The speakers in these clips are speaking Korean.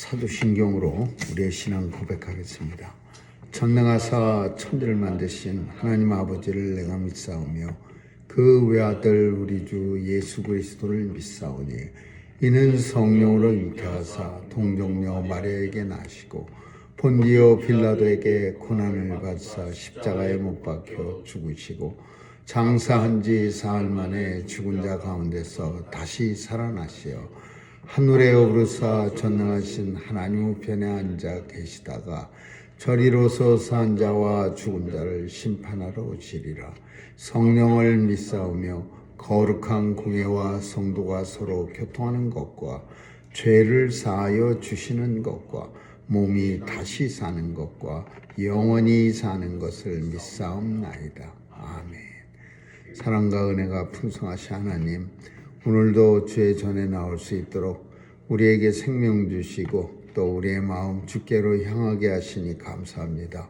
사도신경으로 우리의 신앙 고백하겠습니다. 전능하사 천지를 만드신 하나님 아버지를 내가 믿사오며 그 외아들 우리 주 예수 그리스도를 믿사오니 이는 성령으로 잉태하사 동정녀 마리아에게 나시고 본디오 빌라도에게 고난을 받사 십자가에 못 박혀 죽으시고 장사한 지 사흘 만에 죽은 자 가운데서 다시 살아나시어 하늘에 오르사 전능하신 하나님 우편에 앉아 계시다가 저리로서 산 자와 죽은 자를 심판하러 오시리라. 성령을 믿사오며 거룩한 공예와 성도가 서로 교통하는 것과 죄를 사하여 주시는 것과 몸이 다시 사는 것과 영원히 사는 것을 믿사옵나이다. 아멘. 사랑과 은혜가 풍성하신 하나님, 오늘도 주의 전에 나올 수 있도록 우리에게 생명 주시고 또 우리의 마음 주께로 향하게 하시니 감사합니다.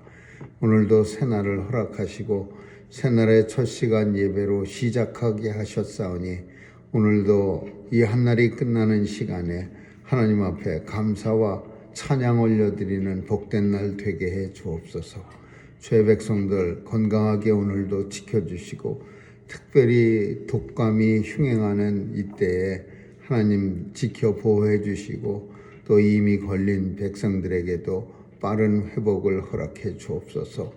오늘도 새날을 허락하시고 새날의 첫 시간 예배로 시작하게 하셨사오니 오늘도 이 한날이 끝나는 시간에 하나님 앞에 감사와 찬양 올려드리는 복된 날 되게 해 주옵소서. 주의 백성들 건강하게 오늘도 지켜주시고 특별히 독감이 흉행하는 이때에 하나님 지켜 보호해 주시고 또 이미 걸린 백성들에게도 빠른 회복을 허락해 주옵소서.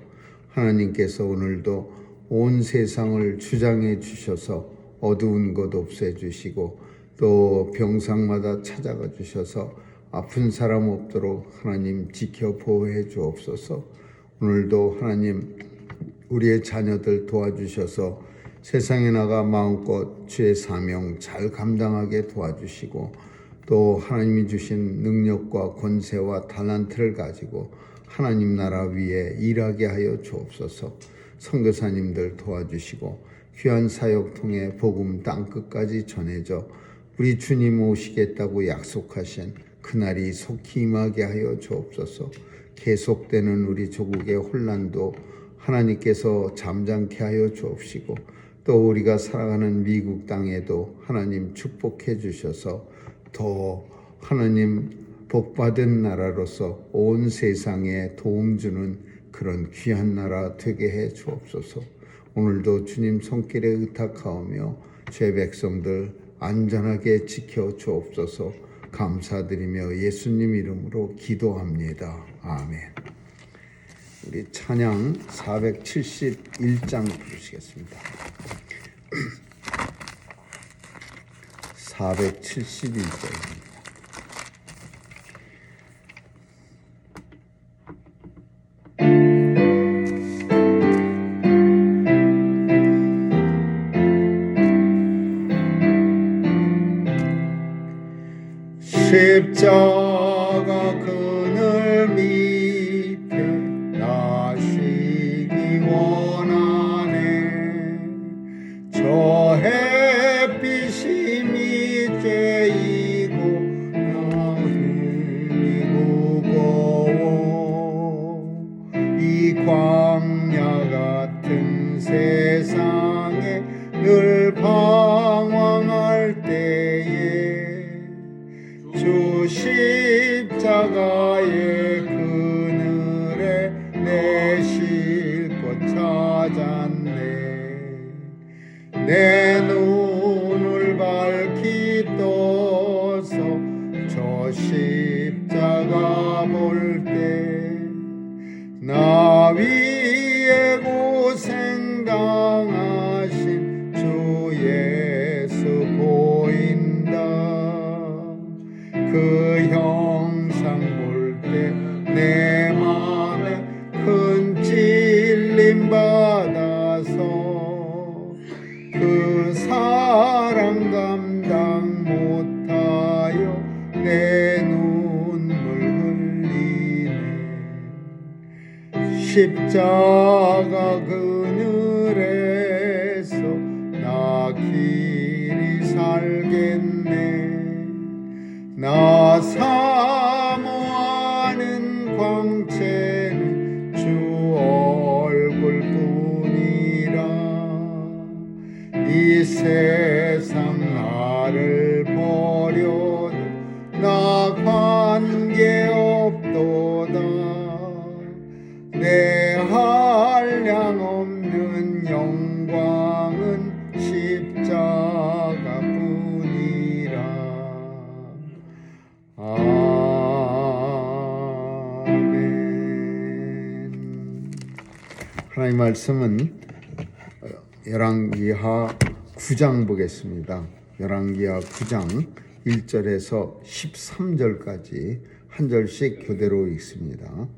하나님께서 오늘도 온 세상을 주장해 주셔서 어두운 것 없애 주시고 또 병상마다 찾아가 주셔서 아픈 사람 없도록 하나님 지켜 보호해 주옵소서. 오늘도 하나님 우리의 자녀들 도와주셔서 세상에 나가 마음껏 주의 사명 잘 감당하게 도와주시고 또 하나님이 주신 능력과 권세와 달란트를 가지고 하나님 나라 위에 일하게 하여 주옵소서. 선교사님들 도와주시고 귀한 사역 통해 복음 땅끝까지 전해져 우리 주님 오시겠다고 약속하신 그날이 속히 임하게 하여 주옵소서. 계속되는 우리 조국의 혼란도 하나님께서 잠잠케 하여 주옵시고 또 우리가 살아가는 미국 땅에도 하나님 축복해 주셔서 더 하나님 복받은 나라로서 온 세상에 도움 주는 그런 귀한 나라 되게 해 주옵소서. 오늘도 주님 손길에 의탁하오며 죄 백성들 안전하게 지켜 주옵소서. 감사드리며 예수님 이름으로 기도합니다. 아멘. 우리 찬양 471장 부르시겠습니다. 471장입니다. 십자가 그늘 밑에 나시기 원하네. 저 햇빛이 밑죄이고 마음이 무거워. 이 광야 같은 세상에 늘 방황할 때에 주 십자가의 그늘에 내 쉴 곳 찾았네. 내 눈을 밝히 떠서 저 십자가 볼 때 나 위에 고생당하신 주 예수 보인다. 그 형상 볼 때 내 맘에 큰 찔림 받아서 그 사랑 감당 못하여 내 눈물 흘리네. 십자가 그늘에서 나 길이 살겠네. 나 사모하는 광채는 주 얼굴뿐이라. 이 세상 나를 버려도 나 관계 하나님 말씀은 열왕기하 9장 보겠습니다. 열왕기하 9장 1절에서 13절까지 한 절씩 교대로 읽습니다.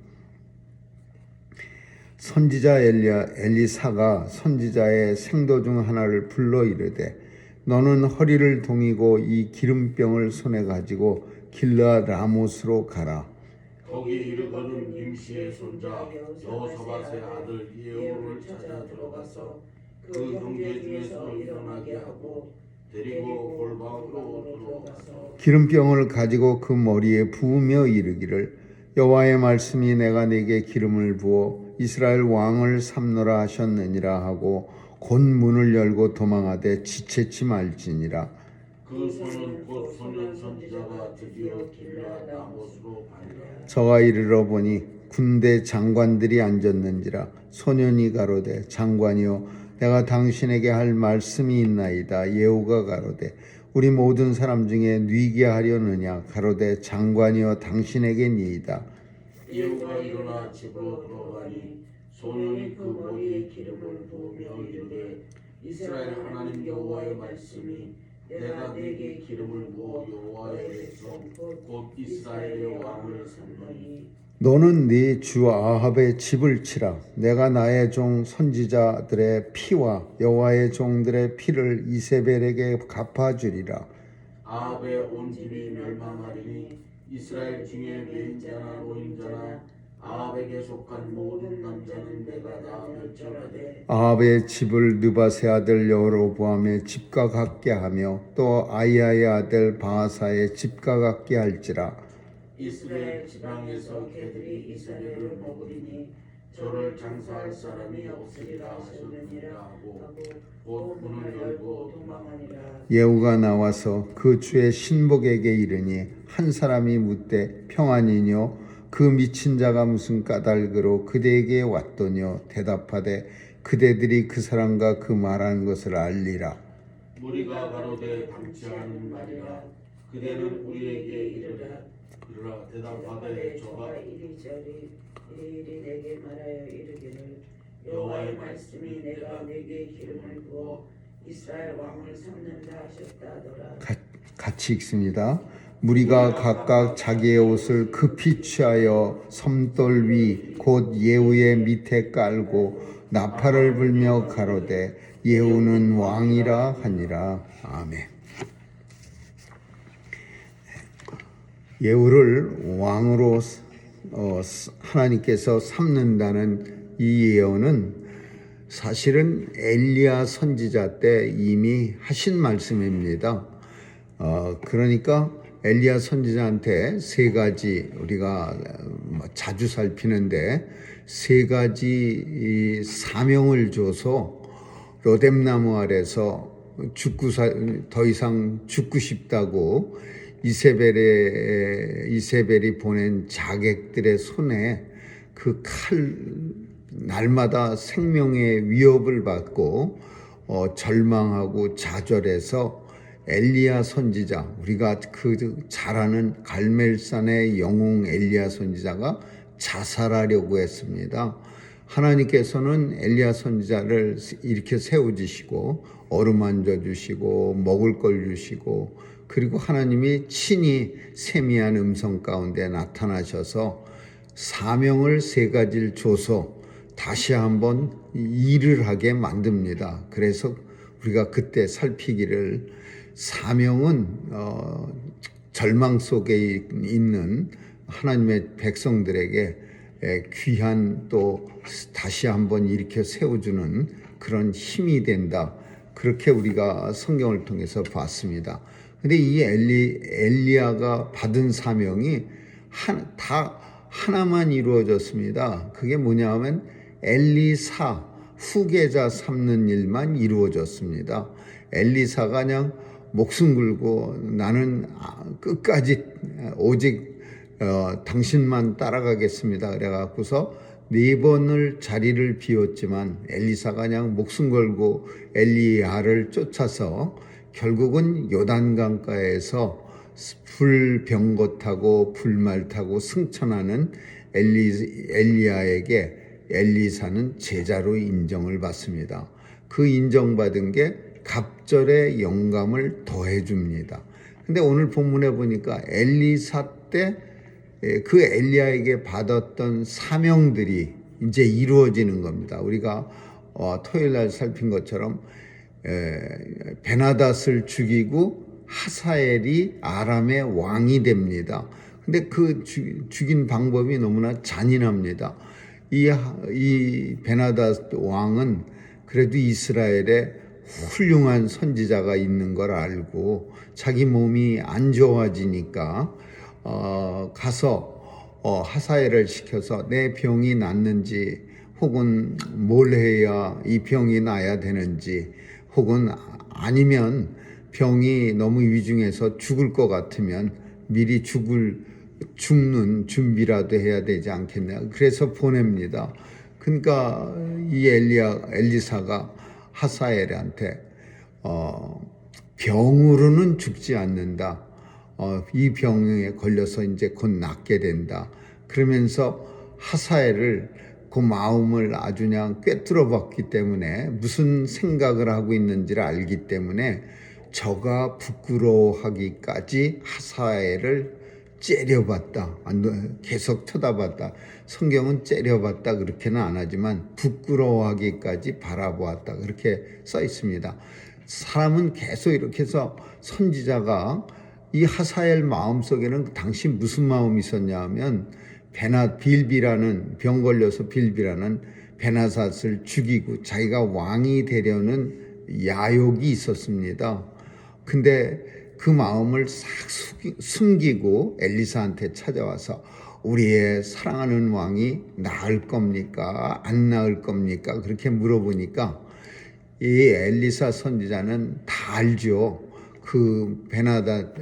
선지자 엘리사가 선지자의 생도 중 하나를 불러 이르되 너는 허리를 동이고 이 기름병을 손에 가지고 길르앗 라못으로 가라. 거기 이르거든 임시의 손자 여호사밧의 아들 예후를 찾아 들어가서 그 형제 중에서 일어나게 하고 데리고 골방으로 들어가서 기름병을 가지고 그 머리에 부으며 이르기를 여호와의 말씀이 내가 네게 기름을 부어 이스라엘 왕을 삼노라 하셨느니라 하고 곧 문을 열고 도망하되 지체치 말지니라. 그 소는 곧 소년 선지자가 드디어 길르앗 라못으로 가니라. 저가 이르러 보니 군대 장관들이 앉았는지라. 소년이 가로되 장관이여 내가 당신에게 할 말씀이 있나이다. 예후가 가로되 우리 모든 사람 중에 뉘게 하려느냐. 가로되 장관이여 당신에게니이다. 예후가 일어나 집으로 들어가니 소년이 그 머리에 기름을 부으며 이르되 이스라엘 하나님 여호와의 말씀이 내가 네게 기름을 부어 여호와의 백성 곧 이스라엘의 왕을 삼노니 너는 네 주 아합의 집을 치라. 내가 나의 종 선지자들의 피와 여호와의 종들의 피를 이세벨에게 갚아주리라. 아합의 온 집이 멸망하리니 이스라엘 중에 매인자나 노인자나 아합에게 속한 모든 남자는 내가 다 멸절하되 아합의 집을 느바세 아들 여로보암의 집과 같게 하며 또 아이야의 아들 바하사의 집과 같게 할지라. 이스라엘 지방에서 개들이 이스라엘을 먹으리니 저를 장사할 사람이 없으리라 하셨느니라 하고 곧 문을 열고 도망하니라. 예후가 나와서 그 주의 신복에게 이르니 한 사람이 묻되 평안이뇨 그 미친 자가 무슨 까닭으로 그대에게 왔더뇨. 대답하되 그대들이 그 사람과 그 말하는 것을 알리라. 무리가 가로되 방치하는 말이라. 그대는 우리에게 이르라. 대답하되 저가 이리저리 이리 내게 말하여 이르기를 여호와의 말씀이 내가 내게 기름을 부어 이스라엘 왕을 삼는다 하셨다더라. 같이 읽습니다. 무리가 각각 자기의 옷을 급히 취하여 섬돌 위 곧 예후의 밑에 깔고 나팔을 불며 가로되 예후는 왕이라 하니라. 아멘. 예후를 왕으로 하나님께서 삼는다는 이 예언은 사실은 엘리야 선지자 때 이미 하신 말씀입니다. 그러니까 엘리야 선지자한테 세 가지 우리가 자주 살피는데 세 가지 사명을 줘서 로뎀나무 아래서 더 이상 죽고 싶다고 이세벨이 보낸 자객들의 손에 그 칼 날마다 생명의 위협을 받고 절망하고 좌절해서 엘리야 선지자, 우리가 그 잘 아는 갈멜산의 영웅 엘리야 선지자가 자살하려고 했습니다. 하나님께서는 엘리야 선지자를 이렇게 세워주시고 어루만져 주시고 먹을 걸 주시고 그리고 하나님이 친히 세미한 음성 가운데 나타나셔서 사명을 세 가지를 줘서 다시 한번 일을 하게 만듭니다. 그래서 우리가 그때 살피기를 사명은 절망 속에 있는 하나님의 백성들에게 귀한 또 다시 한번 일으켜 세워주는 그런 힘이 된다. 그렇게 우리가 성경을 통해서 봤습니다. 근데 이 엘리야가 받은 사명이 다 하나만 이루어졌습니다. 그게 뭐냐 하면 엘리사, 후계자 삼는 일만 이루어졌습니다. 엘리사가 그냥 목숨 걸고 나는 끝까지 오직 당신만 따라가겠습니다. 그래갖고서 4번을 자리를 비웠지만 엘리사가 그냥 목숨 걸고 엘리야를 쫓아서 결국은 요단강가에서 불병거 타고 불말 타고 승천하는 엘리야에게 엘리사는 제자로 인정을 받습니다. 그 인정받은 게 갑절의 영감을 더해 줍니다. 근데 오늘 본문에 보니까 엘리사 때 그 엘리야에게 받았던 사명들이 이제 이루어지는 겁니다. 우리가 토요일 날 살핀 것처럼 베나닷을 죽이고 하사엘이 아람의 왕이 됩니다. 근데 그 죽인 방법이 너무나 잔인합니다. 이 베나닷 왕은 그래도 이스라엘에 훌륭한 선지자가 있는 걸 알고 자기 몸이 안 좋아지니까 가서 하사엘을 시켜서 내 병이 낫는지 혹은 뭘 해야 이 병이 나야 되는지 혹은 아니면 병이 너무 위중해서 죽을 것 같으면 미리 죽는 준비라도 해야 되지 않겠냐. 그래서 보냅니다. 그러니까 이 엘리사가 하사엘한테 병으로는 죽지 않는다. 이 병에 걸려서 이제 곧 낫게 된다. 그러면서 하사엘을 그 마음을 아주 그냥 꿰뚫어 봤기 때문에 무슨 생각을 하고 있는지를 알기 때문에 저가 부끄러워하기까지 하사엘을 째려봤다. 계속 쳐다봤다. 성경은 째려봤다 그렇게는 안 하지만 부끄러워하기까지 바라보았다 그렇게 써 있습니다. 사람은 계속 이렇게 해서 선지자가 이 하사엘 마음속에는 당시 무슨 마음이 있었냐 하면 빌비라는 병 걸려서 빌비라는 베나삿을 죽이고 자기가 왕이 되려는 야욕이 있었습니다. 근데 그 마음을 싹 숨기고 엘리사한테 찾아와서 우리의 사랑하는 왕이 나을 겁니까? 안 나을 겁니까? 그렇게 물어보니까 이 엘리사 선지자는 다 알죠. 그 베나닷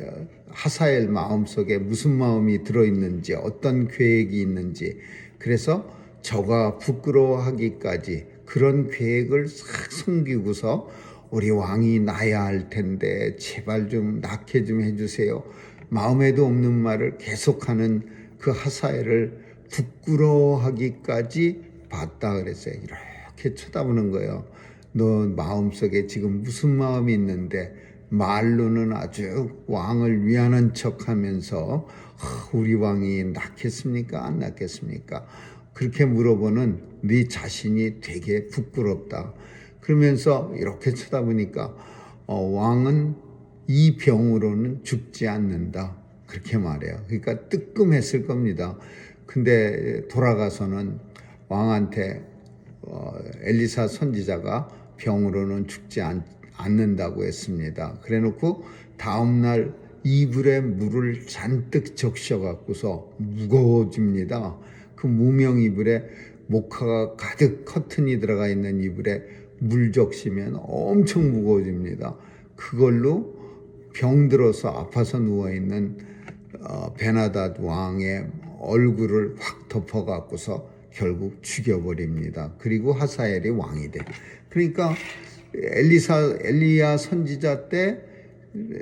하사엘 마음속에 무슨 마음이 들어있는지 어떤 계획이 있는지 그래서 저가 부끄러워하기까지 그런 계획을 싹 숨기고서 우리 왕이 나야 할 텐데 제발 좀 낳게 좀 해주세요. 마음에도 없는 말을 계속하는 그 하사엘을 부끄러워하기까지 봤다 그랬어요. 이렇게 쳐다보는 거예요. 너 마음속에 지금 무슨 마음이 있는데 말로는 아주 왕을 위하는 척하면서 우리 왕이 낳겠습니까? 안 낳겠습니까? 그렇게 물어보는 네 자신이 되게 부끄럽다. 그러면서 이렇게 쳐다보니까 왕은 이 병으로는 죽지 않는다. 그렇게 말해요. 그러니까 뜨끔했을 겁니다. 근데 돌아가서는 왕한테 엘리사 선지자가 병으로는 죽지 않는다고 했습니다. 그래놓고 다음날 이불에 물을 잔뜩 적셔갖고서 무거워집니다. 그 무명 이불에 목화가 가득 커튼이 들어가 있는 이불에 물 적시면 엄청 무거워집니다. 그걸로 병들어서 아파서 누워있는 베나닷 왕의 얼굴을 확 덮어갖고서 결국 죽여버립니다. 그리고 하사엘이 왕이 돼. 그러니까 엘리야 선지자 때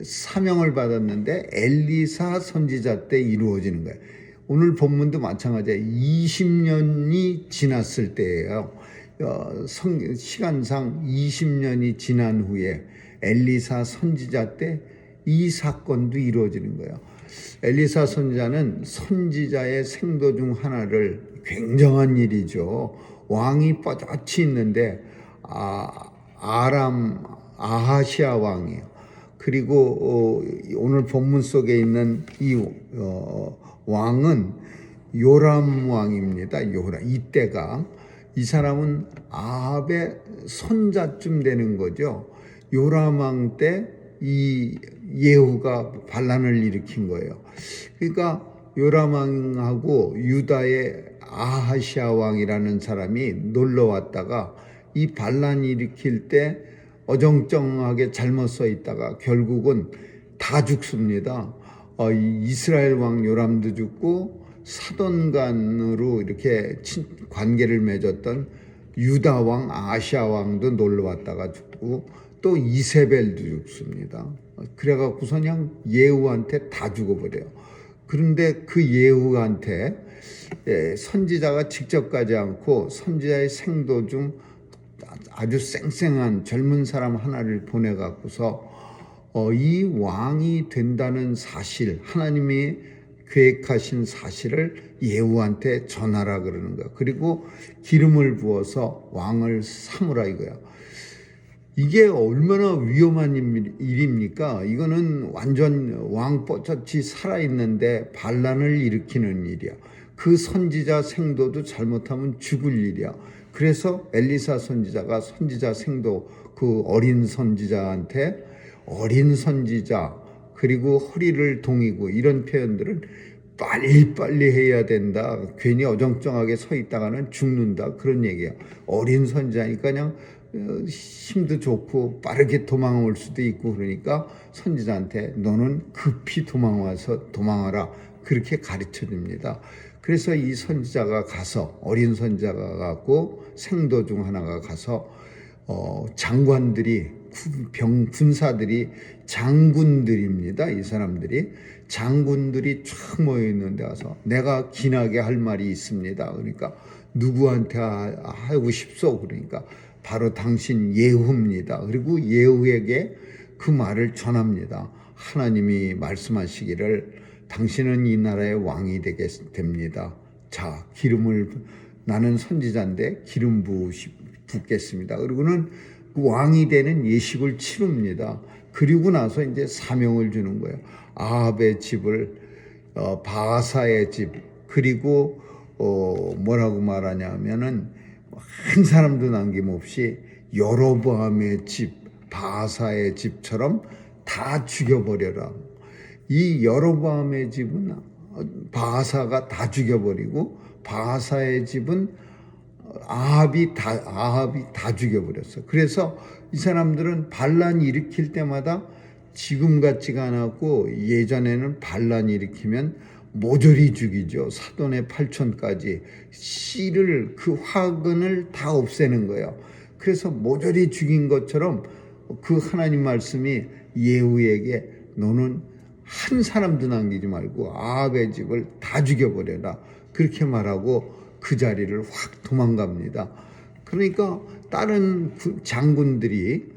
사명을 받았는데 엘리사 선지자 때 이루어지는 거예요. 오늘 본문도 마찬가지예요. 20년이 지났을 때예요. 시간상 20년이 지난 후에 엘리사 선지자 때 이 사건도 이루어지는 거예요. 엘리사 선지자는 선지자의 생도 중 하나를 굉장한 일이죠. 왕이 뻣뻣이 있는데 아하시아 왕이에요. 그리고 오늘 본문 속에 있는 이 왕은 요람 왕입니다. 요람. 이때가 이 사람은 아합의 손자쯤 되는 거죠. 요람 왕 때 이 예후가 반란을 일으킨 거예요. 그러니까 요람 왕하고 유다의 아하시아 왕이라는 사람이 놀러 왔다가 이 반란 일으킬 때 어정쩡하게 잘못 서 있다가 결국은 다 죽습니다. 이스라엘 왕 요람도 죽고 사돈간으로 이렇게 관계를 맺었던 유다 왕 아하시아 왕도 놀러 왔다가 죽고 또 이세벨도 죽습니다. 그래갖고서 그냥 예후한테 다 죽어버려요. 그런데 그 예후한테 선지자가 직접 가지 않고 선지자의 생도 중 아주 쌩쌩한 젊은 사람 하나를 보내 갖고서 이 왕이 된다는 사실, 하나님이 계획하신 사실을 예후한테 전하라 그러는 거야. 그리고 기름을 부어서 왕을 삼으라 이거야. 이게 얼마나 위험한 일입니까? 이거는 완전 왕 뻗쳤이 살아있는데 반란을 일으키는 일이야. 그 선지자 생도도 잘못하면 죽을 일이야. 그래서 엘리사 선지자가 선지자 생도 그 어린 선지자한테 어린 선지자 그리고 허리를 동이고 이런 표현들을 빨리빨리 해야 된다. 괜히 어정쩡하게 서 있다가는 죽는다. 그런 얘기야. 어린 선지자니까 그냥 힘도 좋고 빠르게 도망올 수도 있고 그러니까 선지자한테 너는 급히 도망와서 도망하라. 그렇게 가르쳐 줍니다. 그래서 이 선지자가 가서 어린 선지자가 가고 생도 중 하나가 가서 장관들이 군사들이 장군들입니다. 이 사람들이 장군들이 쫙 모여 있는 데 가서 내가 기나게 할 말이 있습니다. 그러니까 누구한테 하고 싶소? 그러니까 바로 당신 예후입니다. 그리고 예후에게 그 말을 전합니다. 하나님이 말씀하시기를 당신은 이 나라의 왕이 되게 됩니다. 자, 나는 선지자인데 기름 붓겠습니다. 그리고는 그 왕이 되는 예식을 치릅니다. 그리고 나서 이제 사명을 주는 거예요. 아합의 집을 바하사의 집 그리고 뭐라고 말하냐면은 한 사람도 남김없이 여로보암의 집, 바하사의 집처럼 다 죽여버려라. 이 여로보암의 집은 바하사가 다 죽여버리고 바하사의 집은 아합이 다 죽여버렸어. 그래서 이 사람들은 반란 일으킬 때마다 지금 같지가 않았고 예전에는 반란 일으키면 모조리 죽이죠. 사돈의 8촌까지 씨를 그 화근을 다 없애는 거예요. 그래서 모조리 죽인 것처럼 그 하나님 말씀이 예후에게 너는 한 사람도 남기지 말고 아합의 집을 다 죽여버려라. 그렇게 말하고 그 자리를 확 도망갑니다. 그러니까 다른 장군들이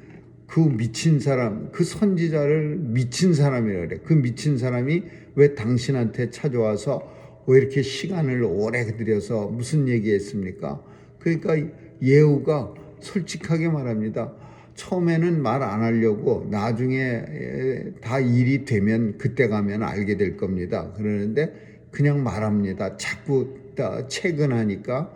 그 미친 사람, 그 선지자를 미친 사람이라 그래. 그 미친 사람이 왜 당신한테 찾아와서 왜 이렇게 시간을 오래 들여서 무슨 얘기했습니까? 그러니까 예후가 솔직하게 말합니다. 처음에는 말 안 하려고 나중에 다 일이 되면 그때 가면 알게 될 겁니다. 그러는데 그냥 말합니다. 자꾸 채근하니까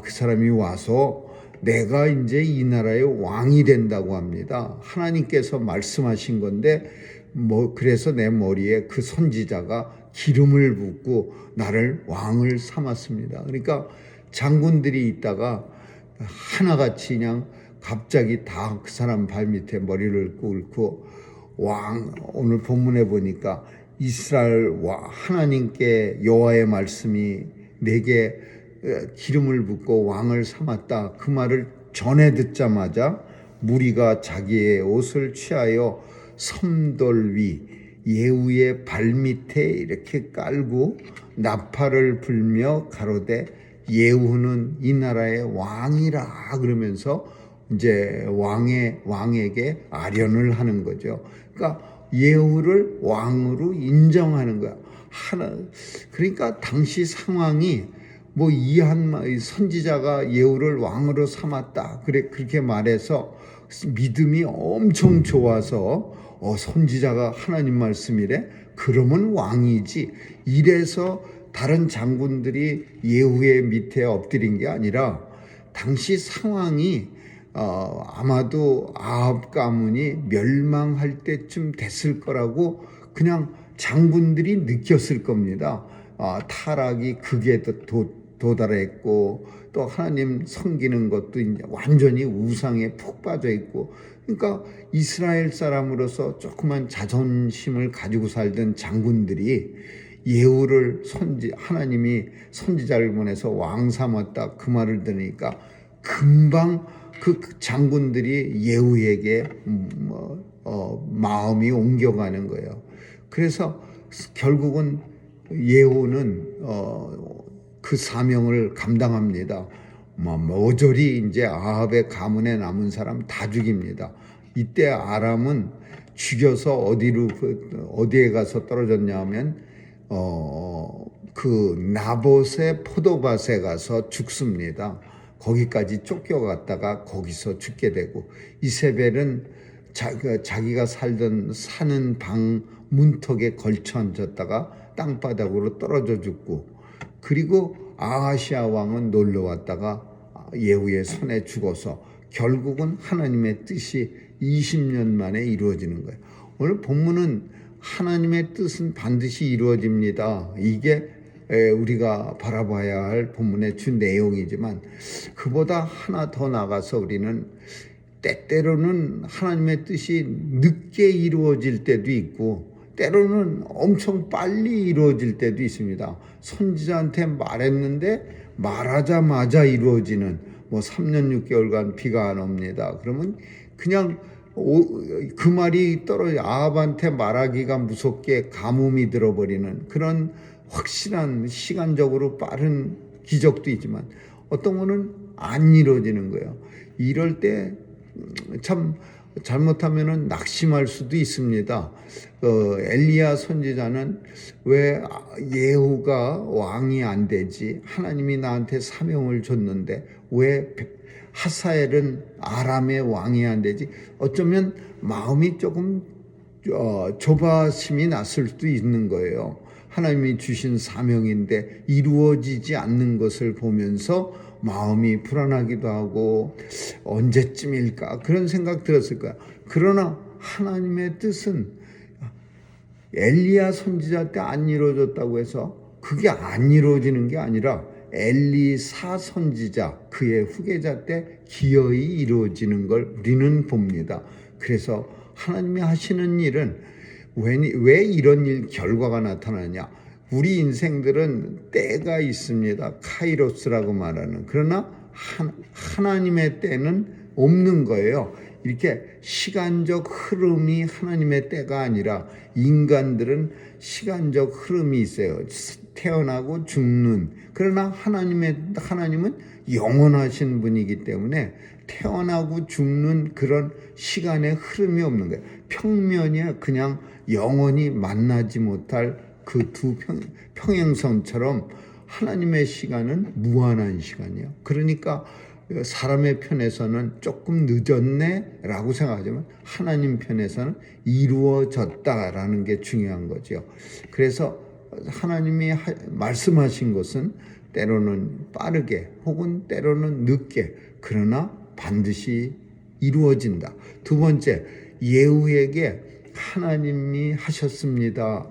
그 사람이 와서 내가 이제 이 나라의 왕이 된다고 합니다. 하나님께서 말씀하신 건데 그래서 내 머리에 그 선지자가 기름을 붓고 나를 왕을 삼았습니다. 그러니까 장군들이 있다가 하나같이 그냥 갑자기 다 그 사람 발밑에 머리를 꿇고 오늘 본문에 보니까 이스라엘 하나님께 여호와의 말씀이 내게 기름을 붓고 왕을 삼았다. 그 말을 전해 듣자마자 무리가 자기의 옷을 취하여 섬돌 위 예후의 발밑에 이렇게 깔고 나팔을 불며 가로되 예후는 이 나라의 왕이라 그러면서 이제 왕에게 아련을 하는 거죠. 그러니까 예후를 왕으로 인정하는 거야. 그러니까 당시 상황이 선지자가 예후를 왕으로 삼았다. 그렇게 말해서 믿음이 엄청 좋아서 선지자가 하나님 말씀이래. 그러면 왕이지. 이래서 다른 장군들이 예후의 밑에 엎드린 게 아니라 당시 상황이 아마도 아합 가문이 멸망할 때쯤 됐을 거라고 그냥 장군들이 느꼈을 겁니다. 타락이 극에 도달했고 또 하나님 섬기는 것도 이제 완전히 우상에 푹 빠져 있고 그러니까 이스라엘 사람으로서 조그만 자존심을 가지고 살던 장군들이 예후를 하나님이 선지자를 보내서 왕 삼았다 그 말을 들으니까 금방 그 장군들이 예후에게 마음이 옮겨가는 거예요. 그래서 결국은 예후는 그 사명을 감당합니다. 모조리 이제 아합의 가문에 남은 사람 다 죽입니다. 이때 아람은 죽여서 어디에 가서 떨어졌냐 하면 그 나봇의 포도밭에 가서 죽습니다. 거기까지 쫓겨갔다가 거기서 죽게 되고, 이세벨은 자기가 사는 방 문턱에 걸쳐 앉았다가 땅바닥으로 떨어져 죽고, 그리고 아하시아 왕은 놀러 왔다가 예후의 손에 죽어서 결국은 하나님의 뜻이 20년 만에 이루어지는 거예요. 오늘 본문은 하나님의 뜻은 반드시 이루어집니다. 이게 우리가 바라봐야 할 본문의 주 내용이지만, 그보다 하나 더 나가서 우리는 때때로는 하나님의 뜻이 늦게 이루어질 때도 있고 때로는 엄청 빨리 이루어질 때도 있습니다. 선지자한테 말했는데 말하자마자 이루어지는, 3년 6개월간 비가 안 옵니다. 그러면 그냥 그 말이 아합한테 말하기가 무섭게 가뭄이 들어버리는 그런 확실한 시간적으로 빠른 기적도 있지만, 어떤 거는 안 이루어지는 거예요. 이럴 때 참 잘못하면은 낙심할 수도 있습니다. 엘리야 선지자는 왜 예후가 왕이 안 되지? 하나님이 나한테 사명을 줬는데 왜 하사엘은 아람의 왕이 안 되지? 어쩌면 마음이 조금 조바심이 났을 수도 있는 거예요. 하나님이 주신 사명인데 이루어지지 않는 것을 보면서 마음이 불안하기도 하고 언제쯤일까 그런 생각 들었을 거야. 그러나 하나님의 뜻은 엘리야 선지자 때 안 이루어졌다고 해서 그게 안 이루어지는 게 아니라 엘리사 선지자 그의 후계자 때 기어이 이루어지는 걸 우리는 봅니다. 그래서 하나님이 하시는 일은 왜 이런 일 결과가 나타나냐? 우리 인생들은 때가 있습니다. 카이로스라고 말하는. 그러나 하나님의 때는 없는 거예요. 이렇게 시간적 흐름이 하나님의 때가 아니라 인간들은 시간적 흐름이 있어요. 태어나고 죽는. 그러나 하나님은 영원하신 분이기 때문에 태어나고 죽는 그런 시간의 흐름이 없는 거예요. 평면이 그냥 영원히 만나지 못할 그 두 평행선처럼 하나님의 시간은 무한한 시간이에요. 그러니까 사람의 편에서는 조금 늦었네 라고 생각하지만 하나님 편에서는 이루어졌다라는 게 중요한 거죠. 그래서 하나님이 말씀하신 것은 때로는 빠르게 혹은 때로는 늦게, 그러나 반드시 이루어진다. 두 번째, 예후에게 하나님이 하셨습니다.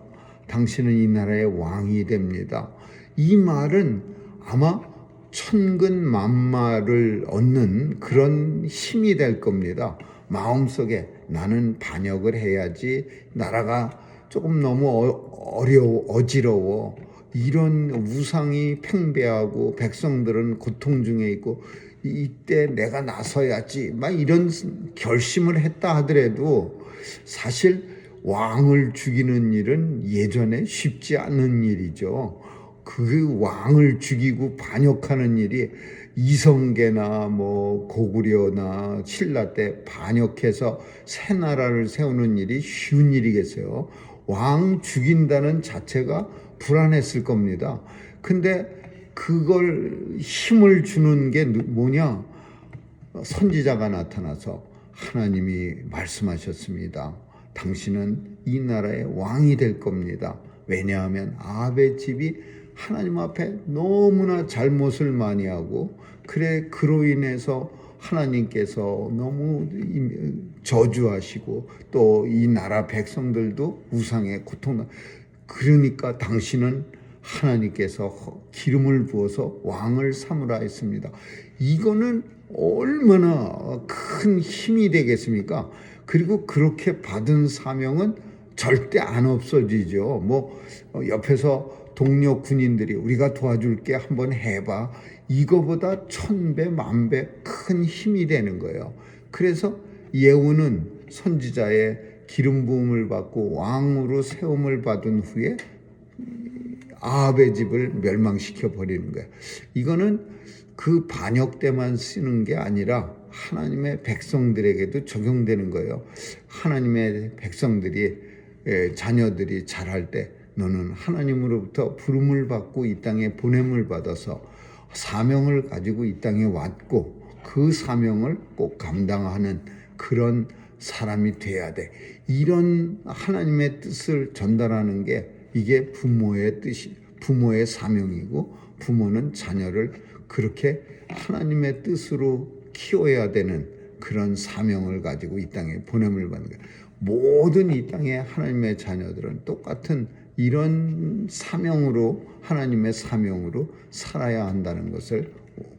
당신은 이 나라의 왕이 됩니다. 이 말은 아마 천근 만마를 얻는 그런 힘이 될 겁니다. 마음속에 나는 반역을 해야지, 나라가 조금 너무 어지러워, 이런 우상이 팽배하고 백성들은 고통 중에 있고 이때 내가 나서야지, 막 이런 결심을 했다 하더라도 사실 왕을 죽이는 일은 예전에 쉽지 않은 일이죠. 그 왕을 죽이고 반역하는 일이 이성계나 고구려나 신라 때 반역해서 새 나라를 세우는 일이 쉬운 일이겠어요. 왕 죽인다는 자체가 불안했을 겁니다. 근데 그걸 힘을 주는 게 뭐냐? 선지자가 나타나서 하나님이 말씀하셨습니다. 당신은 이 나라의 왕이 될 겁니다. 왜냐하면 아합의 집이 하나님 앞에 너무나 잘못을 많이 하고, 그로 인해서 하나님께서 너무 저주하시고 또 이 나라 백성들도 우상에 고통, 그러니까 당신은 하나님께서 기름을 부어서 왕을 삼으라 했습니다. 이거는 얼마나 큰 힘이 되겠습니까? 그리고 그렇게 받은 사명은 절대 안 없어지죠. 옆에서 동료 군인들이 우리가 도와줄게, 한번 해봐, 이거보다 1000배 만배 큰 힘이 되는 거예요. 그래서 예후는 선지자의 기름 부음을 받고 왕으로 세움을 받은 후에 아합의 집을 멸망시켜 버리는 거예요. 이거는 그 반역 때만 쓰는 게 아니라 하나님의 백성들에게도 적용되는 거예요. 하나님의 백성들이 자녀들이 자랄 때 너는 하나님으로부터 부름을 받고 이 땅에 보냄을 받아서 사명을 가지고 이 땅에 왔고 그 사명을 꼭 감당하는 그런 사람이 돼야 돼. 이런 하나님의 뜻을 전달하는 게 이게 부모의 뜻이, 부모의 사명이고, 부모는 자녀를 그렇게 하나님의 뜻으로 키워야 되는 그런 사명을 가지고 이 땅에 보냄을 받는 거예요. 모든 이 땅의 하나님의 자녀들은 똑같은 이런 사명으로, 하나님의 사명으로 살아야 한다는 것을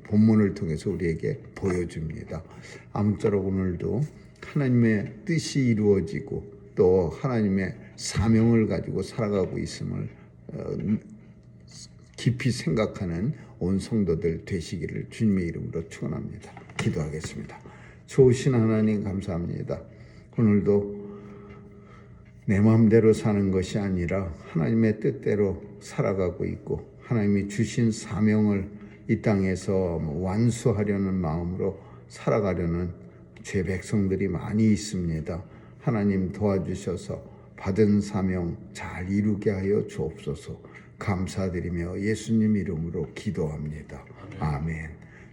본문을 통해서 우리에게 보여줍니다. 아무쪼록 오늘도 하나님의 뜻이 이루어지고 또 하나님의 사명을 가지고 살아가고 있음을 깊이 생각하는 온 성도들 되시기를 주님의 이름으로 축원합니다. 기도하겠습니다. 좋으신 하나님 감사합니다. 오늘도 내 마음대로 사는 것이 아니라 하나님의 뜻대로 살아가고 있고 하나님이 주신 사명을 이 땅에서 완수하려는 마음으로 살아가려는 죄 백성들이 많이 있습니다. 하나님 도와주셔서 받은 사명 잘 이루게 하여 주옵소서. 감사드리며 예수님 이름으로 기도합니다. 아멘.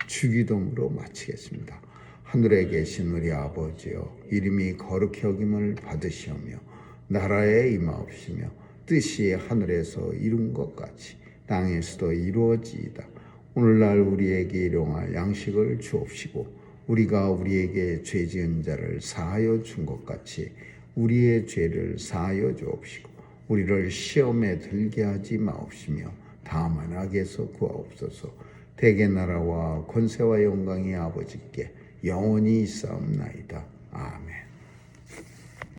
주기도문으로 마치겠습니다. 하늘에 계신 우리 아버지여, 이름이 거룩히 여김을 받으시오며 나라에 임하옵시며 뜻이 하늘에서 이룬 것 같이 땅에서도 이루어지이다. 오늘날 우리에게 일용할 양식을 주옵시고 우리가 우리에게 죄 지은 자를 사하여 준 것 같이 우리의 죄를 사하여 주옵시고 우리를 시험에 들게 하지 마옵시며 다만 악에서 구하옵소서. 대개 나라와 권세와 영광이 아버지께 영원히 있사옵나이다. 아멘.